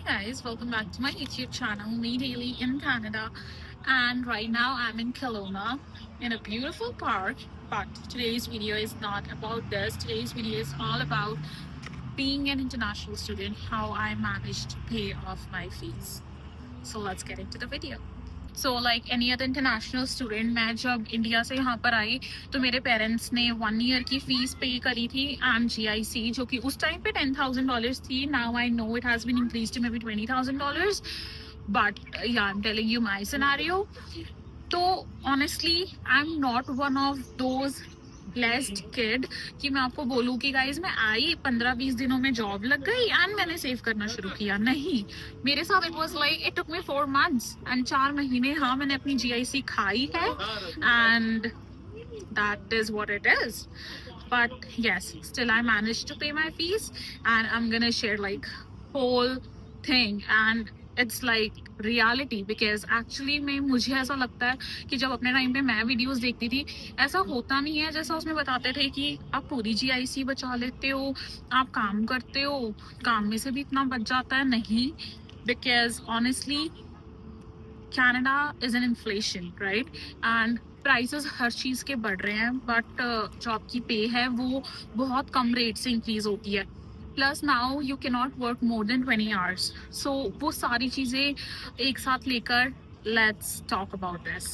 guys, welcome back to my YouTube channel, Me Daily in Canada. And right now I'm in Kelowna in a beautiful park. But today's video is not about this. Today's video is all about being an international student, how I managed to pay off my fees. So let's get into the video. So like any other international student, मैं जब India से यहाँ पर आई तो मेरे parents ने 1 year की fees पे करी थी एंड GIC, जो कि उस टाइम पे $10,000 थी. Now I know it has been increase to may be $20,000, but yeah I am telling you my scenario. तो honestly I am not one of those blessed kid कि मैं आपको बोलूँ कि गाइज मैं आई 15-20 दिनों में जॉब लग गई एंड मैंने सेव करना शुरू किया. नहीं, मेरे साथ it was like it took me 4 months and 4 महीने हाँ मैंने अपनी GIC खाई है and that is what it is. But yes, still I managed to pay my fees and I'm gonna share like whole thing and it's like reality. Because actually में मुझे ऐसा लगता है कि जब अपने टाइम पे मैं वीडियोस देखती थी ऐसा होता नहीं है जैसा उसमें बताते थे कि आप पूरी GIC बचा लेते हो, आप काम करते हो, काम में से भी इतना बच जाता है. नहीं, because honestly Canada is an inflation, right, and prices हर चीज़ के बढ़ रहे हैं, बट जो आपकी पे है वो बहुत कम रेट से इंक्रीज होती है. Plus now you can not work more than 20 hours. So वो सारी चीज़ें एक साथ लेकर let's talk about this.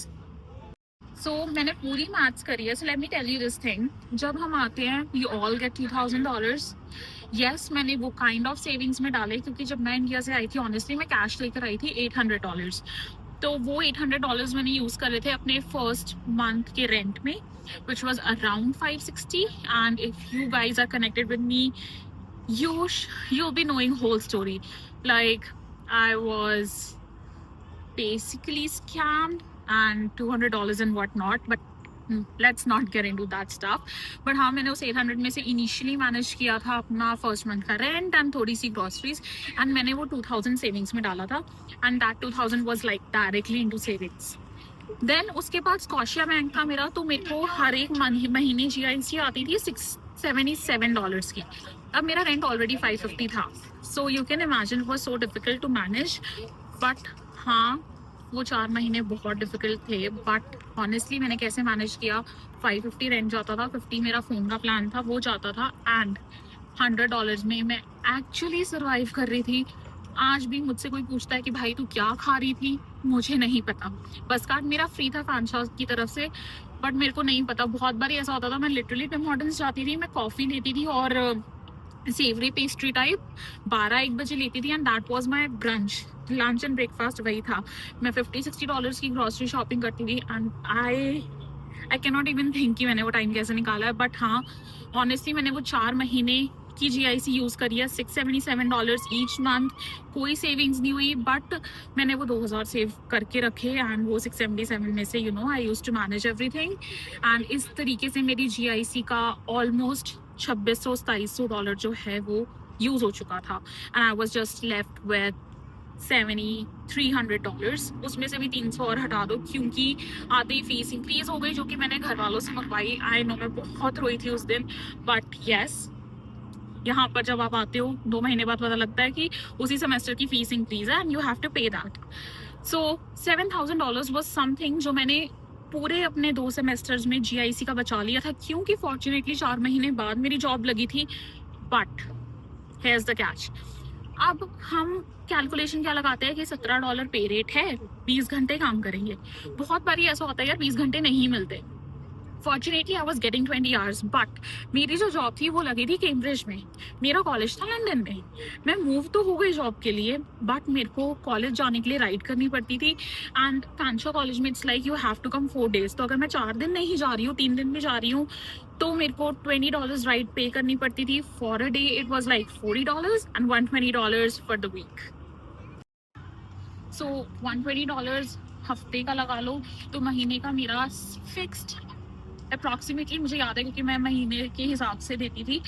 So मैंने पूरी मैथ्स करी है. So let me tell you this thing. जब हम आते हैं यू ऑल गेट $2,000. यस, मैंने वो काइंड ऑफ सेविंग्स में डाले क्योंकि जब मैं इंडिया से आई थी ऑनेस्टली मैं कैश लेकर आई थी $800. तो वो $800 मैंने यूज़ कर रहे थे अपने फर्स्ट मंथ के रेंट में, which was around 560. And if you guys are connected with me, you'll be knowing whole story. Like I was basically scammed and $200 and whatnot, but let's not get into that stuff. But हाँ, मैंने उस 800 में से initially manage किया था अपना first month का rent and थोड़ी सी ग्रॉसरीज, एंड मैंने वो 2000 सेविंग्स में डाला था and that 2000 was like directly into savings. Then उसके बाद स्कॉशिया बैंक था मेरा, तो मेरे को हर एक महीने GIC आती थी $677 की. अब मेरा रेंट ऑलरेडी 550 था. So you can imagine it was so difficult to manage. But हाँ, वो 4 महीने बहुत डिफिकल्ट थे, बट ऑनेस्टली मैंने कैसे मैनेज किया. 550 रेंट जाता था, 50 मेरा फ़ोन का प्लान था वो जाता था, एंड $100 में मैं एक्चुअली सर्वाइव कर रही थी. आज भी मुझसे कोई पूछता है कि भाई तू क्या खा रही थी, मुझे नहीं पता. बस कार्ड मेरा फ्री था फैनशॉ की तरफ से, बट मेरे को नहीं पता. बहुत बार ऐसा होता था मैं लिटरली टिम हॉर्टन्स जाती थी, मैं कॉफ़ी लेती थी और सेवरी पेस्ट्री टाइप 12-1 बजे लेती थी and that was my brunch. Lunch and breakfast वही था. मैं $50-60 की ग्रॉसरी शॉपिंग करती थी and I can not even think कि मैंने वो टाइम कैसे निकाला है. बट हाँ, ऑनेस्टली मैंने वो 4 महीने की GIC यूज़ करी है. $677 ईच मंथ. कोई सेविंग्स नहीं हुई, बट मैंने वो 2000 सेव करके रखे एंड वो 677 में से you know I use to manage everything. And इस तरीके से मेरी GIC का ऑलमोस्ट $2600-2700 जो है वो यूज़ हो चुका था and I was just left with $7,300. उसमें से भी 300 और हटा दो क्योंकि आते ही फीस इंक्रीज हो गई जो कि मैंने घर वालों से मंगवाई. आई नो मैं बहुत रोई थी उस दिन, बट येस, यहाँ पर जब आप आते हो 2 महीने बाद पता लगता है कि उसी सेमेस्टर की फीस इंक्रीज है एंड यू हैव टू पे दैट. सो $7,000 वॉज समथिंग जो मैंने पूरे अपने 2 सेमेस्टर्स में GIC का बचा लिया था क्योंकि फॉर्चुनेटली 4 महीने बाद मेरी जॉब लगी थी. But here is the catch. अब हम कैलकुलेशन क्या लगाते हैं कि $17 पे रेट है, 20 घंटे काम करेंगे. बहुत बारी ऐसा होता है यार 20 घंटे नहीं मिलते. Fortunately I was getting 20 hours, but मेरी जो जॉब थी वो लगी थी कैम्ब्रिज में, मेरा कॉलेज था लंदन में. मैं मूव तो हो गई जॉब के लिए, बट मेरे को कॉलेज जाने के लिए राइड करनी पड़ती थी एंड फैनशॉ कॉलेज में it's like you have to come 4 days. तो अगर मैं 4 दिन नहीं जा रही हूँ, 3 दिन में जा रही हूँ, तो मेरे को $20 राइड पे करनी पड़ती थी. For a day it was like $40 and $120 for the week. So $120 हफ्ते का लगा लो, तो महीने का मेरा फिक्स्ड अप्रॉक्सीमेटली मुझे याद है क्योंकि मैं महीने के हिसाब से देती थी,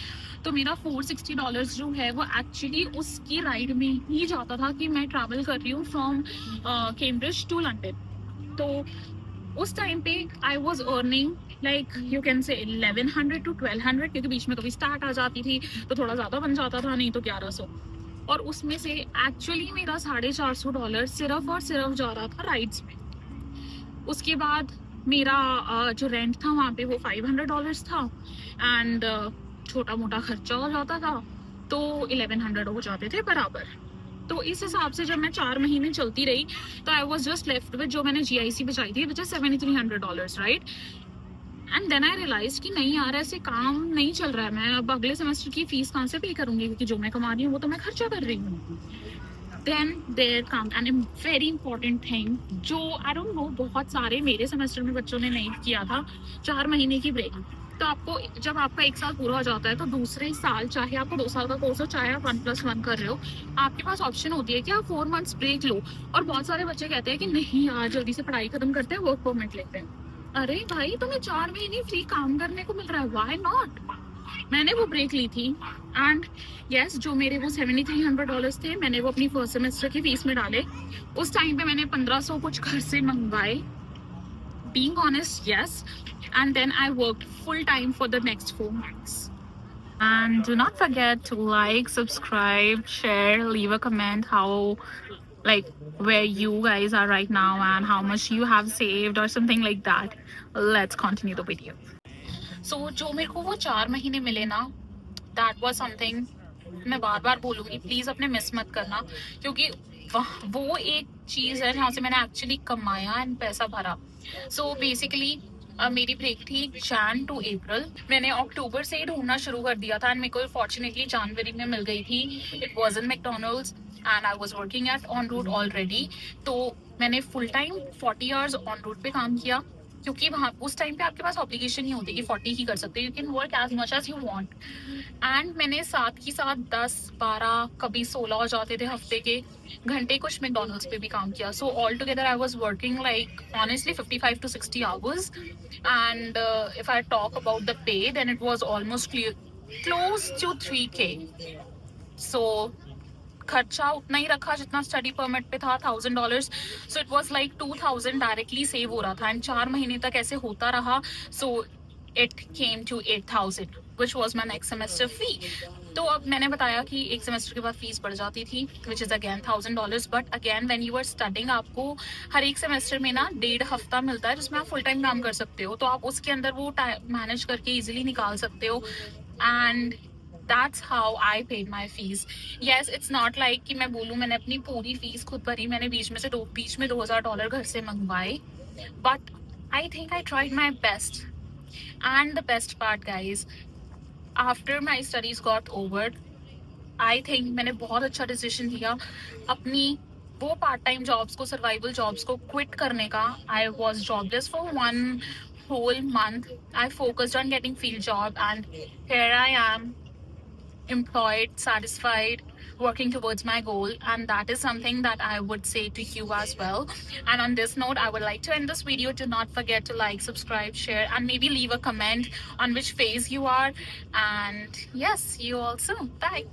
तो मेरा $460 जो है वो एक्चुअली उसकी राइड में ही जाता था कि मैं ट्रैवल कर रही हूँ फ्रॉम कैम्ब्रिज टू लंदन. तो उस टाइम पे I was earning like you can say 1100 to 1200 क्योंकि बीच में कभी स्टार्ट आ जाती थी तो थोड़ा ज़्यादा बन जाता था, नहीं तो 1100. और उसमें से एक्चुअली मेरा $450 सिर्फ और सिर्फ जा रहा था राइड्स में। उसके बाद मेरा जो रेंट था वहाँ पे वो $500 था एंड छोटा मोटा खर्चा हो जाता था तो 1100 हो जाते थे बराबर। तो इस हिसाब से जब मैं 4 महीने चलती रही तो I was just left with जो मैंने GIC बचाई थी which is $7300, right. And then I realise कि नहीं यार ऐसे काम नहीं चल रहा है, मैं अब अगले सेमेस्टर की फीस कहाँ से पे करूंगी, क्योंकि जो मैं कमा रही हूँ वो तो मैं खर्चा कर रही हूँ। Then there come an very important thing जो आई डोंट नो बहुत सारे मेरे सेमेस्टर में बच्चों ने नहीं किया था, 4 महीने की ब्रेक। तो आपको जब आपका 1 साल पूरा हो जाता है तो दूसरे साल चाहे आपको 2 साल का कोर्स हो चाहे आप 1+1 कर रहे हो, आपके पास ऑप्शन होती है कि आप 4 मंथ्स ब्रेक लो। और बहुत सारे बच्चे कहते हैं कि नहीं यार जल्दी से पढ़ाई खत्म करते हैं, वर्क परमिट लेते हैं। अरे भाई तुम्हें 4 महीने फ्री काम करने को मिल रहा है, व्हाई नॉट। मैंने वो ब्रेक ली थी एंड यस जो मेरे वो $7300 थे मैंने वो अपनी फर्स्ट सेमेस्टर की फीस में डाले। उस टाइम पे मैंने 1500 कुछ घर से मंगवाए, being honest, yes, and then I worked full time for the next 4 months. And do not forget to like, subscribe, share, leave a comment how like where you guys are right now and how much you have saved or something like that. Let's continue the video. So जो मेरे को वो 4 महीने मिले ना, that was something मैं बार बार बोलूँगी please अपने मिस मत करना, क्योंकि वो एक चीज़ है जहाँ से मैंने एक्चुअली कमाया एंड पैसा भरा। सो बेसिकली मेरी ब्रेक थी जैन टू अप्रैल, मैंने अक्टूबर से ही ढूंढना शुरू कर दिया था एंड मेरे को फॉर्चुनेटली जनवरी में मिल गई थी। It was in McDonald's and I was working at on route already. तो मैंने full time 40 hours on route पे काम किया, क्योंकि वहाँ उस टाइम पे आपके पास ऑब्लिगेशन नहीं होती कि 40 ही कर सकते, you can work as much as you want. And मैंने साथ ही साथ 10, 12, कभी 16 हो जाते थे हफ्ते के घंटे कुछ मैकडोनल्ड्स पे भी काम किया। So all together I was working like honestly 55 to 60 hours and if I talk about the pay then it was almost close to 3K। So खर्चा उतना ही रखा जितना स्टडी परमिट पे था, $1000। So it was like 2000 directly save हो रहा था and 4 महीने तक ऐसे होता रहा। So it came to 8000 which was my next semester fee. तो अब मैंने बताया कि एक सेमेस्टर के बाद फीस बढ़ जाती थी which is again $1000। But again when you are studying आपको हर एक सेमेस्टर में ना 1.5 हफ्ता मिलता है जिसमें आप फुल टाइम काम कर सकते हो, तो आप उसके अंदर वो मैनेज करके इजीली निकाल सकते हो। And that's how I paid my fees. Yes, it's not like कि मैं बोलूँ मैंने अपनी पूरी फीस खुद भरी, मैंने बीच में $2000 घर से मंगवाए, but I think I tried my best. And the best part guys, after my studies got over, I think मैंने बहुत अच्छा डिसीजन लिया अपनी वो पार्ट टाइम जॉब्स को, सर्वाइवल जॉब्स को क्विट करने का। I was jobless for 1 whole month. I focused on getting field job and here I am, employed, satisfied, working towards my goal, and that is something that I would say to you as well. And on this note, I would like to end this video. Do not forget to like, subscribe, share, and maybe leave a comment on which phase you are. And yes, see you all soon. Bye.